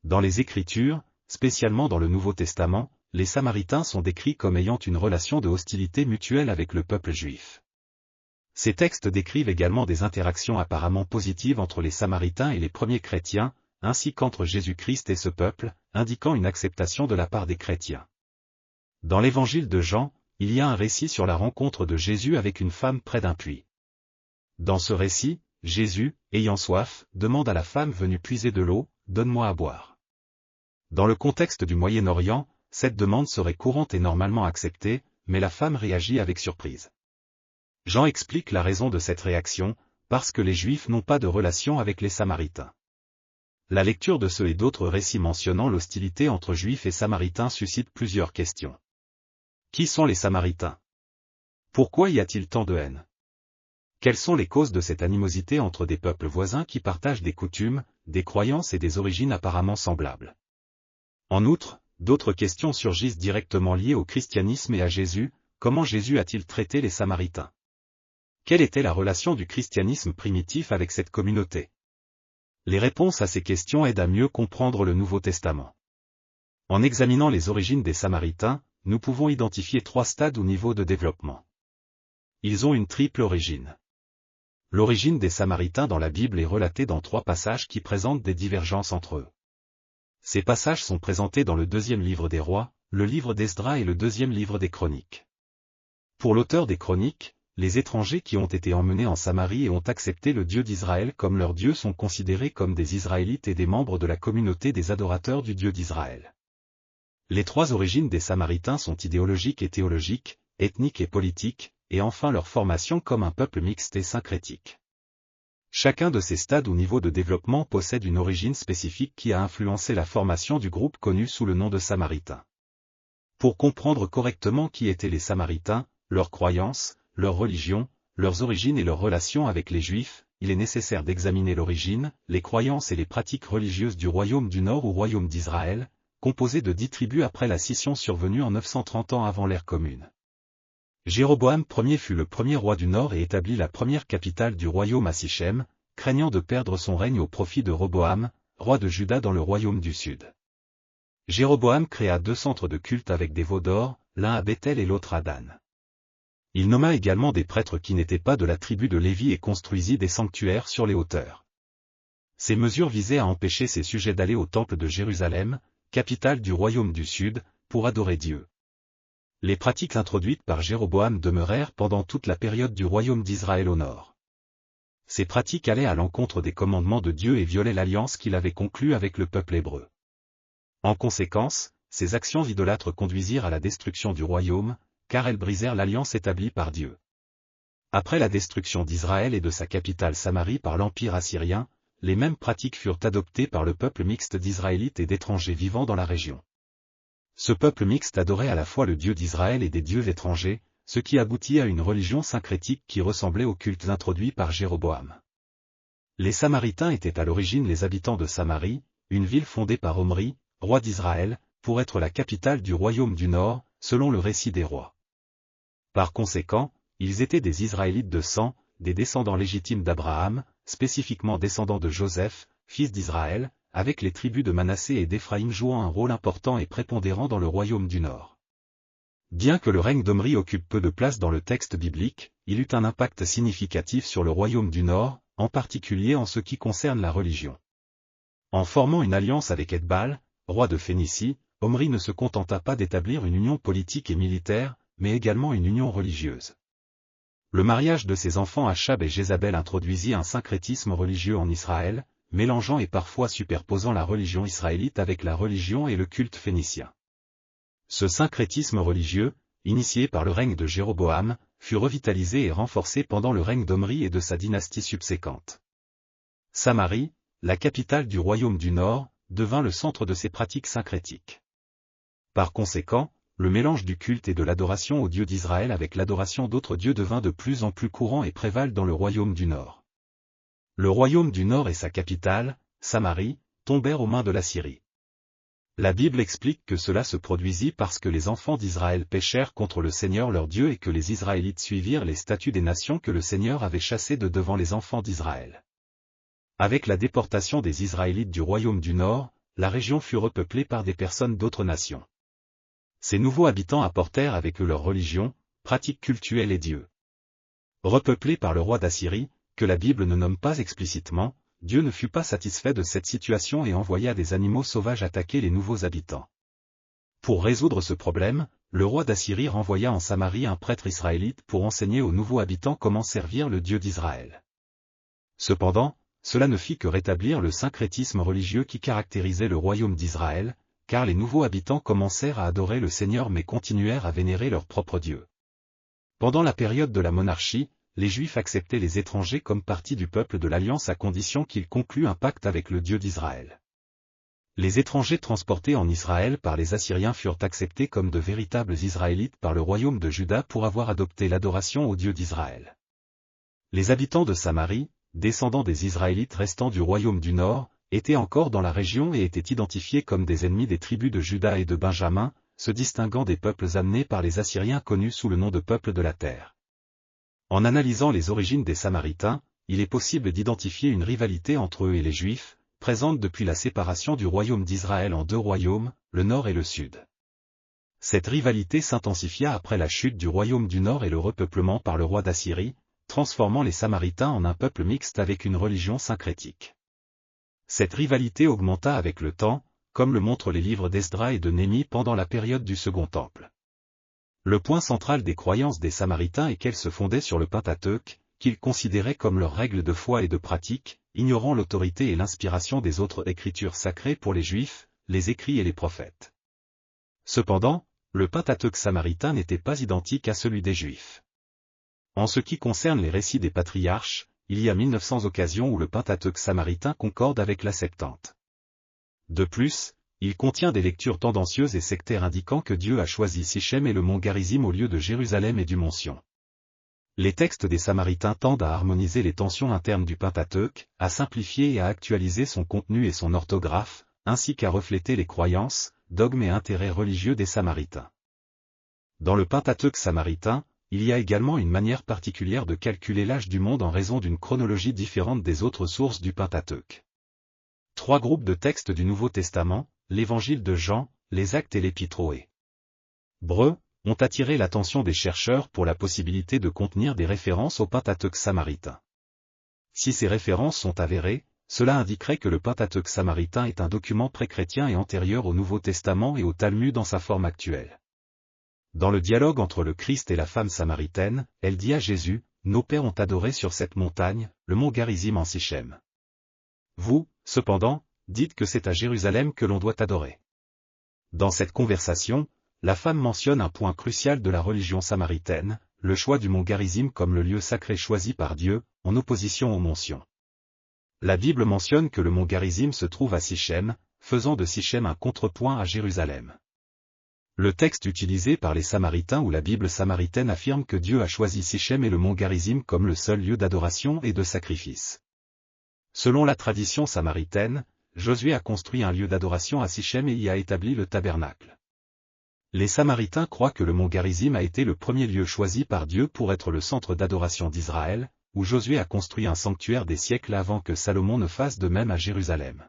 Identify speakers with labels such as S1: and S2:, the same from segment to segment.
S1: Dans les Écritures, spécialement dans le Nouveau Testament, les Samaritains sont décrits comme ayant une relation de hostilité mutuelle avec le peuple juif. Ces textes décrivent également des interactions apparemment positives entre les Samaritains et les premiers chrétiens, ainsi qu'entre Jésus-Christ et ce peuple, indiquant une acceptation de la part des chrétiens. Dans l'Évangile de Jean, il y a un récit sur la rencontre de Jésus avec une femme près d'un puits. Dans ce récit, Jésus, ayant soif, demande à la femme venue puiser de l'eau, « Donne-moi à boire ». Dans le contexte du Moyen-Orient, cette demande serait courante et normalement acceptée, mais la femme réagit avec surprise. Jean explique la raison de cette réaction, parce que les Juifs n'ont pas de relation avec les Samaritains. La lecture de ce et d'autres récits mentionnant l'hostilité entre Juifs et Samaritains suscite plusieurs questions. Qui sont les Samaritains? Pourquoi y a-t-il tant de haine? Quelles sont les causes de cette animosité entre des peuples voisins qui partagent des coutumes, des croyances et des origines apparemment semblables? En outre, d'autres questions surgissent directement liées au christianisme et à Jésus. Comment Jésus a-t-il traité les Samaritains? Quelle était la relation du christianisme primitif avec cette communauté? Les réponses à ces questions aident à mieux comprendre le Nouveau Testament. En examinant les origines des Samaritains, nous pouvons identifier 3 stades ou niveaux de développement. Ils ont une triple origine. L'origine des Samaritains dans la Bible est relatée dans 3 passages qui présentent des divergences entre eux. Ces passages sont présentés dans le 2e livre des Rois, le livre d'Esdras et le 2e livre des Chroniques. Pour l'auteur des Chroniques, les étrangers qui ont été emmenés en Samarie et ont accepté le Dieu d'Israël comme leur Dieu sont considérés comme des Israélites et des membres de la communauté des adorateurs du Dieu d'Israël. Les 3 origines des Samaritains sont idéologiques et théologiques, ethniques et politiques, et enfin leur formation comme un peuple mixte et syncrétique. Chacun de ces stades ou niveaux de développement possède une origine spécifique qui a influencé la formation du groupe connu sous le nom de Samaritains. Pour comprendre correctement qui étaient les Samaritains, leurs croyances, leur religion, leurs origines et leurs relations avec les Juifs, il est nécessaire d'examiner l'origine, les croyances et les pratiques religieuses du royaume du Nord ou royaume d'Israël, composé de 10 tribus après la scission survenue en 930 ans avant l'ère commune. Jéroboam Ier fut le premier roi du Nord et établit la première capitale du royaume à Sichem, craignant de perdre son règne au profit de Roboam, roi de Juda dans le royaume du Sud. Jéroboam créa 2 centres de culte avec des veaux d'or, l'un à Béthel et l'autre à Dan. Il nomma également des prêtres qui n'étaient pas de la tribu de Lévi et construisit des sanctuaires sur les hauteurs. Ces mesures visaient à empêcher ses sujets d'aller au temple de Jérusalem, capitale du royaume du Sud, pour adorer Dieu. Les pratiques introduites par Jéroboam demeurèrent pendant toute la période du royaume d'Israël au nord. Ces pratiques allaient à l'encontre des commandements de Dieu et violaient l'alliance qu'il avait conclue avec le peuple hébreu. En conséquence, ces actions idolâtres conduisirent à la destruction du royaume, car elles brisèrent l'alliance établie par Dieu. Après la destruction d'Israël et de sa capitale Samarie par l'Empire assyrien, les mêmes pratiques furent adoptées par le peuple mixte d'Israélites et d'étrangers vivant dans la région. Ce peuple mixte adorait à la fois le Dieu d'Israël et des dieux étrangers, ce qui aboutit à une religion syncrétique qui ressemblait aux cultes introduits par Jéroboam. Les Samaritains étaient à l'origine les habitants de Samarie, une ville fondée par Omri, roi d'Israël, pour être la capitale du royaume du Nord, selon le récit des rois. Par conséquent, ils étaient des Israélites de sang, des descendants légitimes d'Abraham, spécifiquement descendants de Joseph, fils d'Israël, avec les tribus de Manassé et d'Éphraïm jouant un rôle important et prépondérant dans le royaume du Nord. Bien que le règne d'Omri occupe peu de place dans le texte biblique, il eut un impact significatif sur le royaume du Nord, en particulier en ce qui concerne la religion. En formant une alliance avec Ethbal, roi de Phénicie, Omri ne se contenta pas d'établir une union politique et militaire, mais également une union religieuse. Le mariage de ses enfants Achab et Jézabel introduisit un syncrétisme religieux en Israël, mélangeant et parfois superposant la religion israélite avec la religion et le culte phénicien. Ce syncrétisme religieux, initié par le règne de Jéroboam, fut revitalisé et renforcé pendant le règne d'Omri et de sa dynastie subséquente. Samarie, la capitale du royaume du Nord, devint le centre de ces pratiques syncrétiques. Par conséquent, le mélange du culte et de l'adoration au Dieu d'Israël avec l'adoration d'autres dieux devint de plus en plus courant et prévale dans le royaume du Nord. Le royaume du Nord et sa capitale, Samarie, tombèrent aux mains de l'Assyrie. La Bible explique que cela se produisit parce que les enfants d'Israël péchèrent contre le Seigneur leur Dieu et que les Israélites suivirent les statuts des nations que le Seigneur avait chassées de devant les enfants d'Israël. Avec la déportation des Israélites du royaume du Nord, la région fut repeuplée par des personnes d'autres nations. Ces nouveaux habitants apportèrent avec eux leur religion, pratiques cultuelles et dieux. Repeuplés par le roi d'Assyrie, que la Bible ne nomme pas explicitement, Dieu ne fut pas satisfait de cette situation et envoya des animaux sauvages attaquer les nouveaux habitants. Pour résoudre ce problème, le roi d'Assyrie renvoya en Samarie un prêtre israélite pour enseigner aux nouveaux habitants comment servir le Dieu d'Israël. Cependant, cela ne fit que rétablir le syncrétisme religieux qui caractérisait le royaume d'Israël, car les nouveaux habitants commencèrent à adorer le Seigneur mais continuèrent à vénérer leur propre Dieu. Pendant la période de la monarchie, les Juifs acceptaient les étrangers comme partie du peuple de l'Alliance à condition qu'ils concluent un pacte avec le Dieu d'Israël. Les étrangers transportés en Israël par les Assyriens furent acceptés comme de véritables Israélites par le royaume de Juda pour avoir adopté l'adoration au Dieu d'Israël. Les habitants de Samarie, descendants des Israélites restant du royaume du Nord, étaient encore dans la région et étaient identifiés comme des ennemis des tribus de Juda et de Benjamin, se distinguant des peuples amenés par les Assyriens connus sous le nom de peuples de la terre. En analysant les origines des Samaritains, il est possible d'identifier une rivalité entre eux et les Juifs, présente depuis la séparation du royaume d'Israël en deux royaumes, le Nord et le Sud. Cette rivalité s'intensifia après la chute du royaume du Nord et le repeuplement par le roi d'Assyrie, transformant les Samaritains en un peuple mixte avec une religion syncrétique. Cette rivalité augmenta avec le temps, comme le montrent les livres d'Esdra et de Néhémie pendant la période du Second Temple. Le point central des croyances des Samaritains est qu'elles se fondaient sur le Pentateuque, qu'ils considéraient comme leur règle de foi et de pratique, ignorant l'autorité et l'inspiration des autres écritures sacrées pour les Juifs, les écrits et les prophètes. Cependant, le Pentateuque samaritain n'était pas identique à celui des Juifs. En ce qui concerne les récits des patriarches, il y a 1900 occasions où le Pentateuque samaritain concorde avec la Septante. De plus, il contient des lectures tendancieuses et sectaires indiquant que Dieu a choisi Sichem et le mont Garizim au lieu de Jérusalem et du mont Sion. Les textes des Samaritains tendent à harmoniser les tensions internes du Pentateuque, à simplifier et à actualiser son contenu et son orthographe, ainsi qu'à refléter les croyances, dogmes et intérêts religieux des Samaritains. Dans le Pentateuque samaritain, il y a également une manière particulière de calculer l'âge du monde en raison d'une chronologie différente des autres sources du Pentateuque. Trois groupes de textes du Nouveau Testament, l'Évangile de Jean, les Actes et l'Épître Hébreux, ont attiré l'attention des chercheurs pour la possibilité de contenir des références au Pentateuque samaritain. Si ces références sont avérées, cela indiquerait que le Pentateuque samaritain est un document pré-chrétien et antérieur au Nouveau Testament et au Talmud dans sa forme actuelle. Dans le dialogue entre le Christ et la femme samaritaine, elle dit à Jésus, « Nos pères ont adoré sur cette montagne, le mont Garizim en Sichem. Vous, cependant, dites que c'est à Jérusalem que l'on doit adorer. » Dans cette conversation, la femme mentionne un point crucial de la religion samaritaine, le choix du mont Garizim comme le lieu sacré choisi par Dieu, en opposition au mont Sion. La Bible mentionne que le mont Garizim se trouve à Sichem, faisant de Sichem un contrepoint à Jérusalem. Le texte utilisé par les Samaritains ou la Bible samaritaine affirme que Dieu a choisi Sichem et le mont Garizim comme le seul lieu d'adoration et de sacrifice. Selon la tradition samaritaine, Josué a construit un lieu d'adoration à Sichem et y a établi le tabernacle. Les Samaritains croient que le mont Garizim a été le premier lieu choisi par Dieu pour être le centre d'adoration d'Israël, où Josué a construit un sanctuaire des siècles avant que Salomon ne fasse de même à Jérusalem.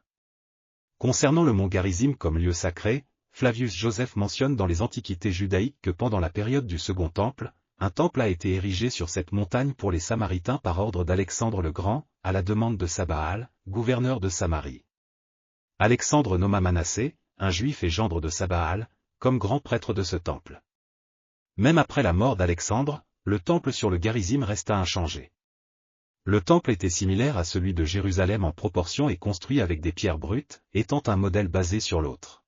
S1: Concernant le mont Garizim comme lieu sacré, Flavius Joseph mentionne dans les Antiquités judaïques que pendant la période du Second Temple, un temple a été érigé sur cette montagne pour les Samaritains par ordre d'Alexandre le Grand, à la demande de Sabaal, gouverneur de Samarie. Alexandre nomma Manassé, un juif et gendre de Sabaal, comme grand prêtre de ce temple. Même après la mort d'Alexandre, le temple sur le Garizim resta inchangé. Le temple était similaire à celui de Jérusalem en proportion et construit avec des pierres brutes, étant un modèle basé sur l'autre.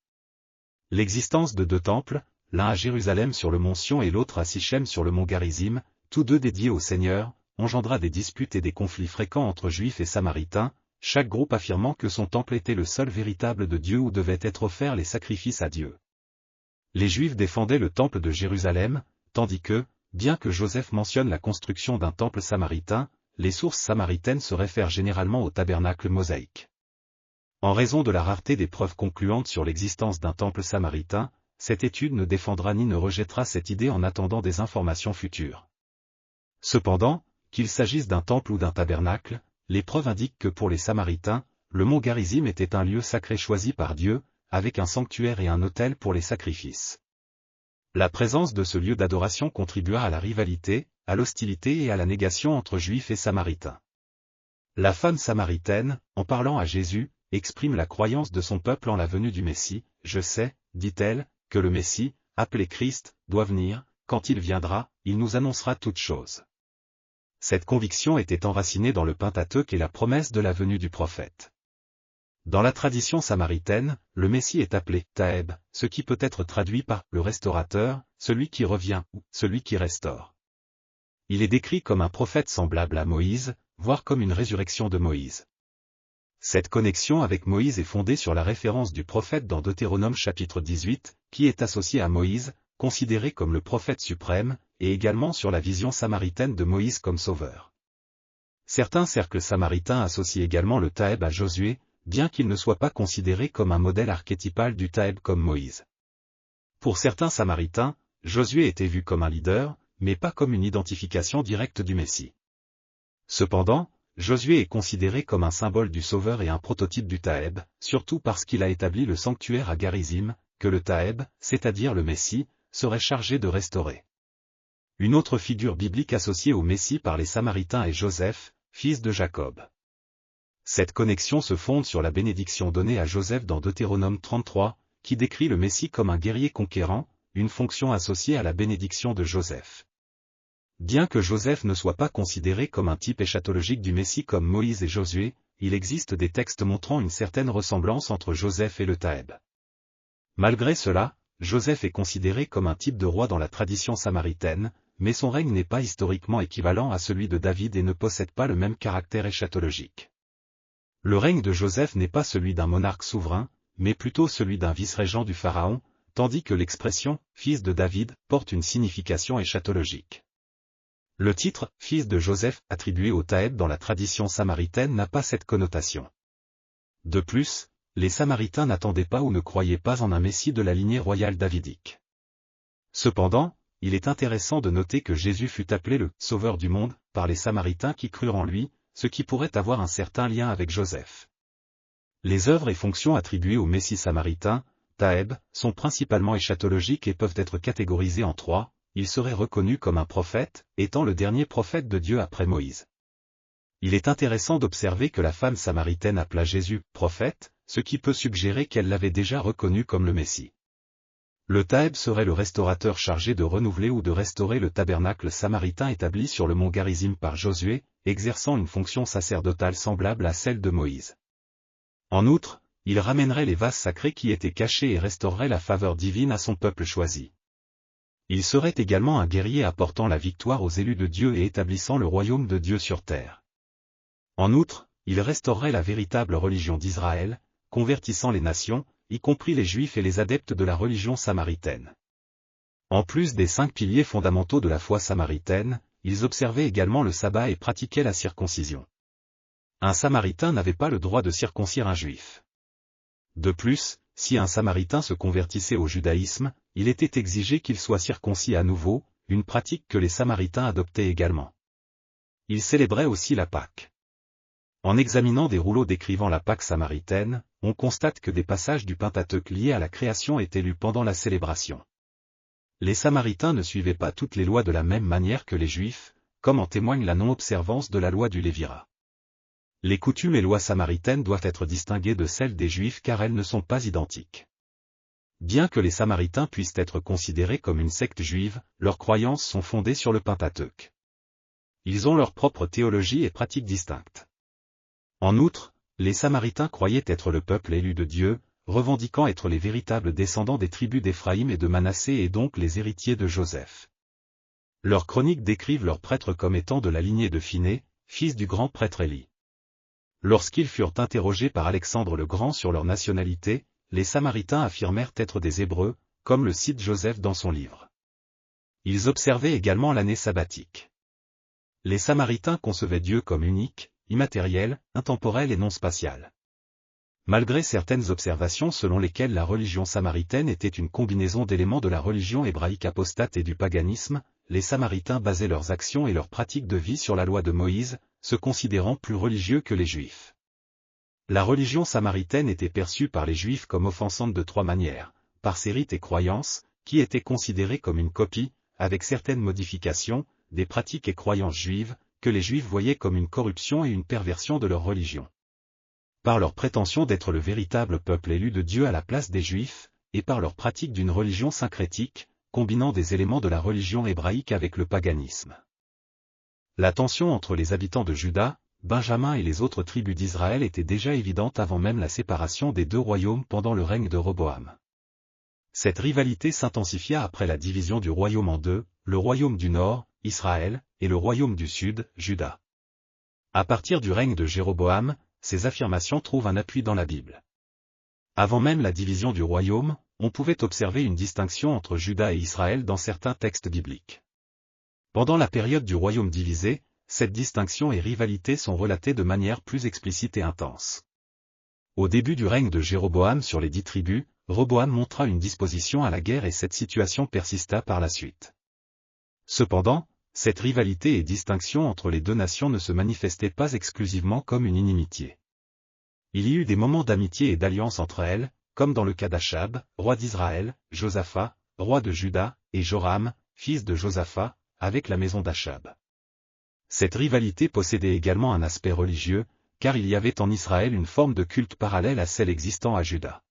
S1: L'existence de deux temples, l'un à Jérusalem sur le mont Sion et l'autre à Sichem sur le mont Garizim, tous deux dédiés au Seigneur, engendra des disputes et des conflits fréquents entre Juifs et Samaritains, chaque groupe affirmant que son temple était le seul véritable de Dieu où devaient être offerts les sacrifices à Dieu. Les Juifs défendaient le temple de Jérusalem, tandis que, bien que Joseph mentionne la construction d'un temple samaritain, les sources samaritaines se réfèrent généralement au tabernacle mosaïque. En raison de la rareté des preuves concluantes sur l'existence d'un temple samaritain, cette étude ne défendra ni ne rejettera cette idée en attendant des informations futures. Cependant, qu'il s'agisse d'un temple ou d'un tabernacle, les preuves indiquent que pour les Samaritains, le mont Garizim était un lieu sacré choisi par Dieu, avec un sanctuaire et un autel pour les sacrifices. La présence de ce lieu d'adoration contribua à la rivalité, à l'hostilité et à la négation entre Juifs et Samaritains. La femme samaritaine, en parlant à Jésus, exprime la croyance de son peuple en la venue du Messie. « Je sais, dit-elle, que le Messie, appelé Christ, doit venir, quand il viendra, il nous annoncera toutes choses. » Cette conviction était enracinée dans le Pentateuque et la promesse de la venue du prophète. Dans la tradition samaritaine, le Messie est appelé Taeb, ce qui peut être traduit par le restaurateur, celui qui revient ou celui qui restaure. Il est décrit comme un prophète semblable à Moïse, voire comme une résurrection de Moïse. Cette connexion avec Moïse est fondée sur la référence du prophète dans Deutéronome chapitre 18, qui est associé à Moïse, considéré comme le prophète suprême, et également sur la vision samaritaine de Moïse comme sauveur. Certains cercles samaritains associent également le Taeb à Josué, bien qu'il ne soit pas considéré comme un modèle archétypal du Taeb comme Moïse. Pour certains samaritains, Josué était vu comme un leader, mais pas comme une identification directe du Messie. Cependant, Josué est considéré comme un symbole du Sauveur et un prototype du Taeb, surtout parce qu'il a établi le sanctuaire à Garizim, que le Taeb, c'est-à-dire le Messie, serait chargé de restaurer. Une autre figure biblique associée au Messie par les Samaritains est Joseph, fils de Jacob. Cette connexion se fonde sur la bénédiction donnée à Joseph dans Deutéronome 33, qui décrit le Messie comme un guerrier conquérant, une fonction associée à la bénédiction de Joseph. Bien que Joseph ne soit pas considéré comme un type eschatologique du Messie comme Moïse et Josué, il existe des textes montrant une certaine ressemblance entre Joseph et le Taeb. Malgré cela, Joseph est considéré comme un type de roi dans la tradition samaritaine, mais son règne n'est pas historiquement équivalent à celui de David et ne possède pas le même caractère eschatologique. Le règne de Joseph n'est pas celui d'un monarque souverain, mais plutôt celui d'un vice-régent du Pharaon, tandis que l'expression « fils de David » porte une signification eschatologique. Le titre « fils de Joseph » attribué au Taeb dans la tradition samaritaine n'a pas cette connotation. De plus, les Samaritains n'attendaient pas ou ne croyaient pas en un Messie de la lignée royale davidique. Cependant, il est intéressant de noter que Jésus fut appelé le « Sauveur du monde » par les Samaritains qui crurent en lui, ce qui pourrait avoir un certain lien avec Joseph. Les œuvres et fonctions attribuées au Messie samaritain, Taeb, sont principalement eschatologiques et peuvent être catégorisées en trois. Il serait reconnu comme un prophète, étant le dernier prophète de Dieu après Moïse. Il est intéressant d'observer que la femme samaritaine appela Jésus « prophète », ce qui peut suggérer qu'elle l'avait déjà reconnu comme le Messie. Le Taeb serait le restaurateur chargé de renouveler ou de restaurer le tabernacle samaritain établi sur le mont Garizim par Josué, exerçant une fonction sacerdotale semblable à celle de Moïse. En outre, il ramènerait les vases sacrés qui étaient cachés et restaurerait la faveur divine à son peuple choisi. Il serait également un guerrier apportant la victoire aux élus de Dieu et établissant le royaume de Dieu sur terre. En outre, il restaurerait la véritable religion d'Israël, convertissant les nations, y compris les Juifs et les adeptes de la religion samaritaine. En plus des 5 piliers fondamentaux de la foi samaritaine, ils observaient également le sabbat et pratiquaient la circoncision. Un Samaritain n'avait pas le droit de circoncire un Juif. De plus, si un Samaritain se convertissait au judaïsme, il était exigé qu'il soit circoncis à nouveau, une pratique que les Samaritains adoptaient également. Ils célébraient aussi la Pâque. En examinant des rouleaux décrivant la Pâque samaritaine, on constate que des passages du Pentateuque liés à la création étaient lus pendant la célébration. Les Samaritains ne suivaient pas toutes les lois de la même manière que les Juifs, comme en témoigne la non-observance de la loi du Lévirat. Les coutumes et lois samaritaines doivent être distinguées de celles des Juifs car elles ne sont pas identiques. Bien que les Samaritains puissent être considérés comme une secte juive, leurs croyances sont fondées sur le Pentateuque. Ils ont leur propre théologie et pratiques distinctes. En outre, les Samaritains croyaient être le peuple élu de Dieu, revendiquant être les véritables descendants des tribus d'Éphraïm et de Manassé et donc les héritiers de Joseph. Leurs chroniques décrivent leurs prêtres comme étant de la lignée de Phiné, fils du grand prêtre Élie. Lorsqu'ils furent interrogés par Alexandre le Grand sur leur nationalité, les Samaritains affirmèrent être des Hébreux, comme le cite Joseph dans son livre. Ils observaient également l'année sabbatique. Les Samaritains concevaient Dieu comme unique, immatériel, intemporel et non spatial. Malgré certaines observations selon lesquelles la religion samaritaine était une combinaison d'éléments de la religion hébraïque apostate et du paganisme, les Samaritains basaient leurs actions et leurs pratiques de vie sur la loi de Moïse, se considérant plus religieux que les Juifs. La religion samaritaine était perçue par les Juifs comme offensante de trois manières, par ses rites et croyances, qui étaient considérés comme une copie, avec certaines modifications, des pratiques et croyances juives, que les Juifs voyaient comme une corruption et une perversion de leur religion. Par leur prétention d'être le véritable peuple élu de Dieu à la place des Juifs, et par leur pratique d'une religion syncrétique, combinant des éléments de la religion hébraïque avec le paganisme. La tension entre les habitants de Juda, Benjamin et les autres tribus d'Israël était déjà évidente avant même la séparation des deux royaumes pendant le règne de Roboam. Cette rivalité s'intensifia après la division du royaume en deux, le royaume du nord, Israël, et le royaume du sud, Juda. À partir du règne de Jéroboam, ces affirmations trouvent un appui dans la Bible. Avant même la division du royaume, on pouvait observer une distinction entre Juda et Israël dans certains textes bibliques. Pendant la période du royaume divisé, cette distinction et rivalité sont relatées de manière plus explicite et intense. Au début du règne de Jéroboam sur les 10 tribus, Roboam montra une disposition à la guerre et cette situation persista par la suite. Cependant, cette rivalité et distinction entre les deux nations ne se manifestaient pas exclusivement comme une inimitié. Il y eut des moments d'amitié et d'alliance entre elles, comme dans le cas d'Achab, roi d'Israël, Josaphat, roi de Juda, et Joram, fils de Josaphat, avec la maison d'Achab. Cette rivalité possédait également un aspect religieux, car il y avait en Israël une forme de culte parallèle à celle existant à Juda.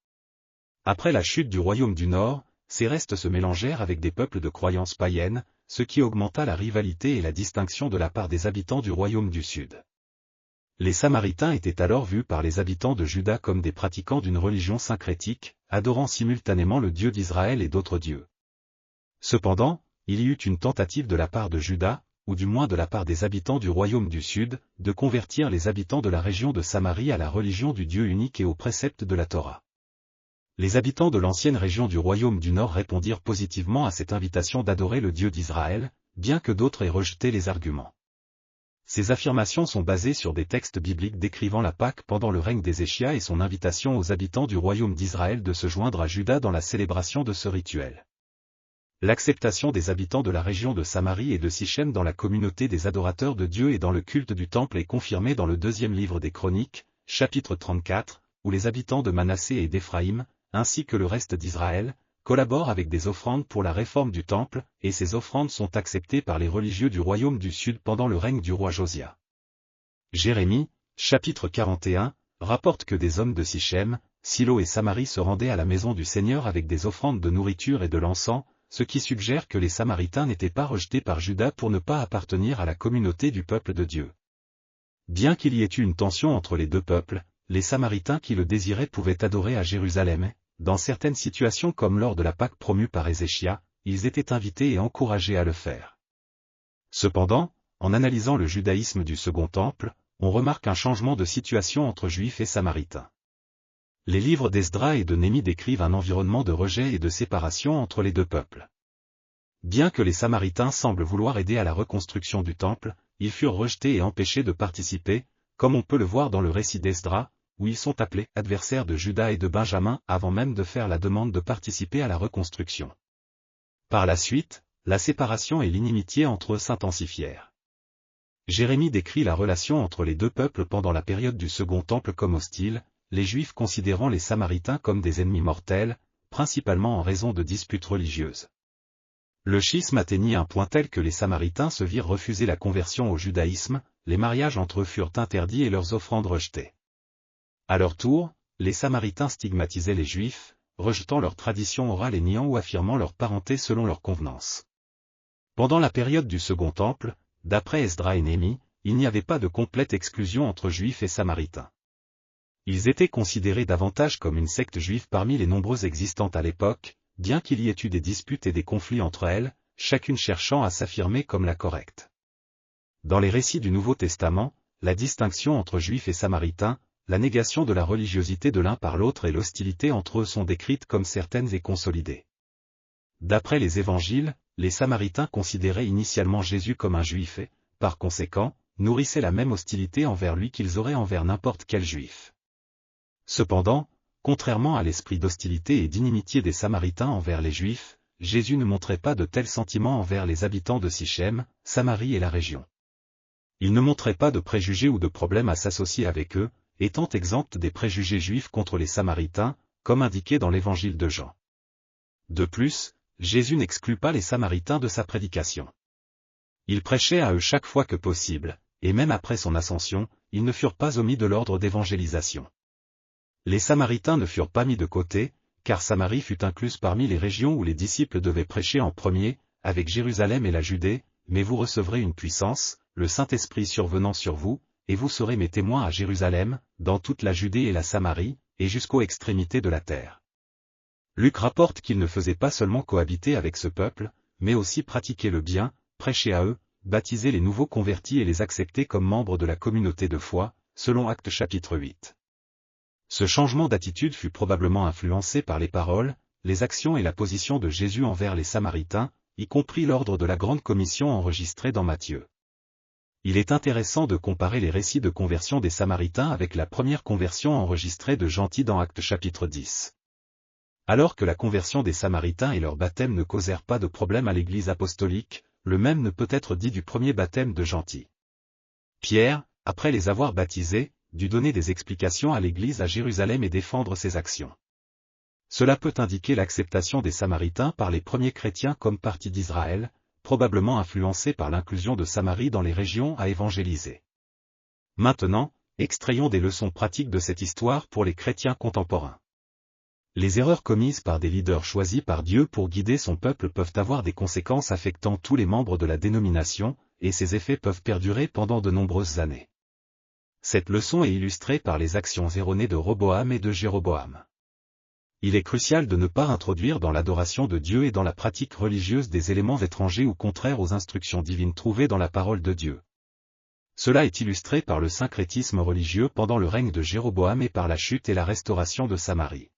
S1: Après la chute du royaume du Nord, ces restes se mélangèrent avec des peuples de croyances païennes, ce qui augmenta la rivalité et la distinction de la part des habitants du royaume du Sud. Les Samaritains étaient alors vus par les habitants de Juda comme des pratiquants d'une religion syncrétique, adorant simultanément le Dieu d'Israël et d'autres dieux. Cependant, il y eut une tentative de la part de Juda, ou du moins de la part des habitants du royaume du Sud, de convertir les habitants de la région de Samarie à la religion du Dieu unique et aux préceptes de la Torah. Les habitants de l'ancienne région du royaume du Nord répondirent positivement à cette invitation d'adorer le Dieu d'Israël, bien que d'autres aient rejeté les arguments. Ces affirmations sont basées sur des textes bibliques décrivant la Pâque pendant le règne d'Ézéchia et son invitation aux habitants du royaume d'Israël de se joindre à Juda dans la célébration de ce rituel. L'acceptation des habitants de la région de Samarie et de Sichem dans la communauté des adorateurs de Dieu et dans le culte du temple est confirmée dans le deuxième livre des Chroniques, chapitre 34, où les habitants de Manassé et d'Éphraïm, ainsi que le reste d'Israël, collaborent avec des offrandes pour la réforme du temple, et ces offrandes sont acceptées par les religieux du royaume du Sud pendant le règne du roi Josia. Jérémie, chapitre 41, rapporte que des hommes de Sichem, Silo et Samarie se rendaient à la maison du Seigneur avec des offrandes de nourriture et de l'encens, ce qui suggère que les Samaritains n'étaient pas rejetés par Juda pour ne pas appartenir à la communauté du peuple de Dieu. Bien qu'il y ait eu une tension entre les deux peuples, les Samaritains qui le désiraient pouvaient adorer à Jérusalem. Dans certaines situations comme lors de la Pâque promue par Ézéchia, ils étaient invités et encouragés à le faire. Cependant, en analysant le judaïsme du Second Temple, on remarque un changement de situation entre Juifs et Samaritains. Les livres d'Esdras et de Néhémie décrivent un environnement de rejet et de séparation entre les deux peuples. Bien que les Samaritains semblent vouloir aider à la reconstruction du Temple, ils furent rejetés et empêchés de participer, comme on peut le voir dans le récit d'Esdras, où ils sont appelés adversaires de Juda et de Benjamin avant même de faire la demande de participer à la reconstruction. Par la suite, la séparation et l'inimitié entre eux s'intensifièrent. Jérémie décrit la relation entre les deux peuples pendant la période du Second Temple comme hostile, les Juifs considérant les Samaritains comme des ennemis mortels, principalement en raison de disputes religieuses. Le schisme atteignit un point tel que les Samaritains se virent refuser la conversion au judaïsme, les mariages entre eux furent interdits et leurs offrandes rejetées. À leur tour, les Samaritains stigmatisaient les Juifs, rejetant leur tradition orale et niant ou affirmant leur parenté selon leur convenance. Pendant la période du Second Temple, d'après Esdras et Néhémie, il n'y avait pas de complète exclusion entre Juifs et Samaritains. Ils étaient considérés davantage comme une secte juive parmi les nombreuses existantes à l'époque, bien qu'il y ait eu des disputes et des conflits entre elles, chacune cherchant à s'affirmer comme la correcte. Dans les récits du Nouveau Testament, la distinction entre Juifs et Samaritains, la négation de la religiosité de l'un par l'autre et l'hostilité entre eux sont décrites comme certaines et consolidées. D'après les évangiles, les Samaritains considéraient initialement Jésus comme un Juif et, par conséquent, nourrissaient la même hostilité envers lui qu'ils auraient envers n'importe quel Juif. Cependant, contrairement à l'esprit d'hostilité et d'inimitié des Samaritains envers les Juifs, Jésus ne montrait pas de tels sentiments envers les habitants de Sichem, Samarie et la région. Il ne montrait pas de préjugés ou de problèmes à s'associer avec eux, étant exempte des préjugés juifs contre les Samaritains, comme indiqué dans l'évangile de Jean. De plus, Jésus n'exclut pas les Samaritains de sa prédication. Il prêchait à eux chaque fois que possible, et même après son ascension, ils ne furent pas omis de l'ordre d'évangélisation. Les Samaritains ne furent pas mis de côté, car Samarie fut incluse parmi les régions où les disciples devaient prêcher en premier, avec Jérusalem et la Judée, mais vous recevrez une puissance, le Saint-Esprit survenant sur vous, et vous serez mes témoins à Jérusalem, dans toute la Judée et la Samarie, et jusqu'aux extrémités de la terre. Luc rapporte qu'il ne faisait pas seulement cohabiter avec ce peuple, mais aussi pratiquer le bien, prêcher à eux, baptiser les nouveaux convertis et les accepter comme membres de la communauté de foi, selon Actes chapitre 8. Ce changement d'attitude fut probablement influencé par les paroles, les actions et la position de Jésus envers les Samaritains, y compris l'ordre de la Grande Commission enregistré dans Matthieu. Il est intéressant de comparer les récits de conversion des Samaritains avec la première conversion enregistrée de Jean dans Actes chapitre 10. Alors que la conversion des Samaritains et leur baptême ne causèrent pas de problème à l'Église apostolique, le même ne peut être dit du premier baptême de Jean. Pierre, après les avoir baptisés, dut donner des explications à l'Église à Jérusalem et défendre ses actions. Cela peut indiquer l'acceptation des Samaritains par les premiers chrétiens comme partie d'Israël, probablement influencée par l'inclusion de Samarie dans les régions à évangéliser. Maintenant, extrayons des leçons pratiques de cette histoire pour les chrétiens contemporains. Les erreurs commises par des leaders choisis par Dieu pour guider son peuple peuvent avoir des conséquences affectant tous les membres de la dénomination, et ces effets peuvent perdurer pendant de nombreuses années. Cette leçon est illustrée par les actions erronées de Roboam et de Jéroboam. Il est crucial de ne pas introduire dans l'adoration de Dieu et dans la pratique religieuse des éléments étrangers ou contraires aux instructions divines trouvées dans la parole de Dieu. Cela est illustré par le syncrétisme religieux pendant le règne de Jéroboam et par la chute et la restauration de Samarie.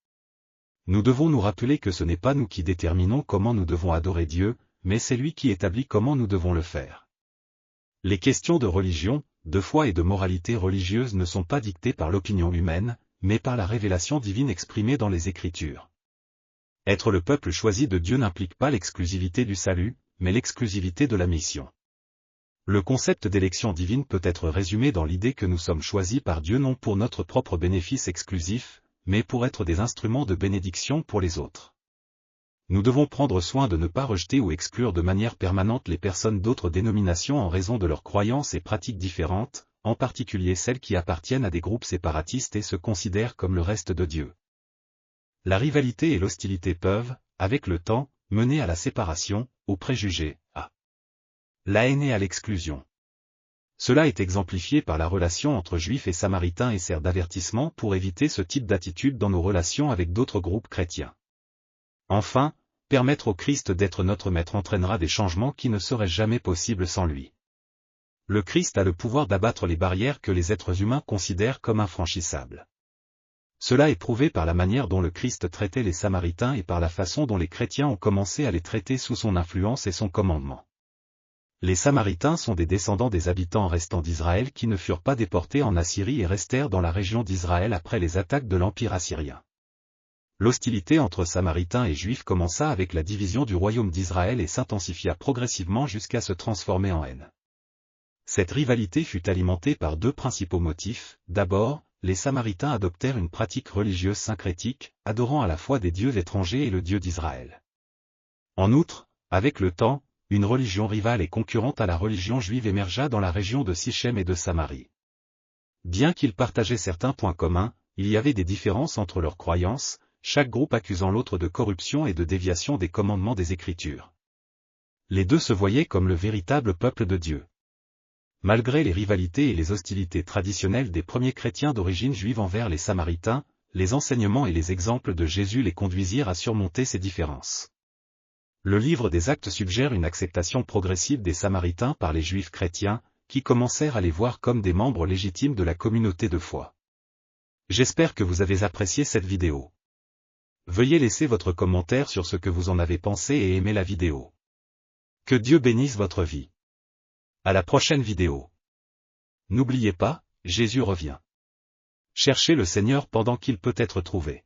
S1: Nous devons nous rappeler que ce n'est pas nous qui déterminons comment nous devons adorer Dieu, mais c'est lui qui établit comment nous devons le faire. Les questions de religion, de foi et de moralité religieuse ne sont pas dictées par l'opinion humaine, mais par la révélation divine exprimée dans les Écritures. Être le peuple choisi de Dieu n'implique pas l'exclusivité du salut, mais l'exclusivité de la mission. Le concept d'élection divine peut être résumé dans l'idée que nous sommes choisis par Dieu non pour notre propre bénéfice exclusif, mais pour être des instruments de bénédiction pour les autres. Nous devons prendre soin de ne pas rejeter ou exclure de manière permanente les personnes d'autres dénominations en raison de leurs croyances et pratiques différentes, en particulier celles qui appartiennent à des groupes séparatistes et se considèrent comme le reste de Dieu. La rivalité et l'hostilité peuvent, avec le temps, mener à la séparation, aux préjugés, à la haine et à l'exclusion. Cela est exemplifié par la relation entre Juifs et Samaritains et sert d'avertissement pour éviter ce type d'attitude dans nos relations avec d'autres groupes chrétiens. Enfin, permettre au Christ d'être notre maître entraînera des changements qui ne seraient jamais possibles sans lui. Le Christ a le pouvoir d'abattre les barrières que les êtres humains considèrent comme infranchissables. Cela est prouvé par la manière dont le Christ traitait les Samaritains et par la façon dont les chrétiens ont commencé à les traiter sous son influence et son commandement. Les Samaritains sont des descendants des habitants restants d'Israël qui ne furent pas déportés en Assyrie et restèrent dans la région d'Israël après les attaques de l'Empire assyrien. L'hostilité entre Samaritains et Juifs commença avec la division du royaume d'Israël et s'intensifia progressivement jusqu'à se transformer en haine. Cette rivalité fut alimentée par deux principaux motifs. D'abord, les Samaritains adoptèrent une pratique religieuse syncrétique, adorant à la fois des dieux étrangers et le Dieu d'Israël. En outre, avec le temps, une religion rivale et concurrente à la religion juive émergea dans la région de Sichem et de Samarie. Bien qu'ils partageaient certains points communs, il y avait des différences entre leurs croyances, chaque groupe accusant l'autre de corruption et de déviation des commandements des Écritures. Les deux se voyaient comme le véritable peuple de Dieu. Malgré les rivalités et les hostilités traditionnelles des premiers chrétiens d'origine juive envers les Samaritains, les enseignements et les exemples de Jésus les conduisirent à surmonter ces différences. Le livre des Actes suggère une acceptation progressive des Samaritains par les Juifs chrétiens, qui commencèrent à les voir comme des membres légitimes de la communauté de foi. J'espère que vous avez apprécié cette vidéo. Veuillez laisser votre commentaire sur ce que vous en avez pensé et aimer la vidéo. Que Dieu bénisse votre vie. À la prochaine vidéo. N'oubliez pas, Jésus revient. Cherchez le Seigneur pendant qu'il peut être trouvé.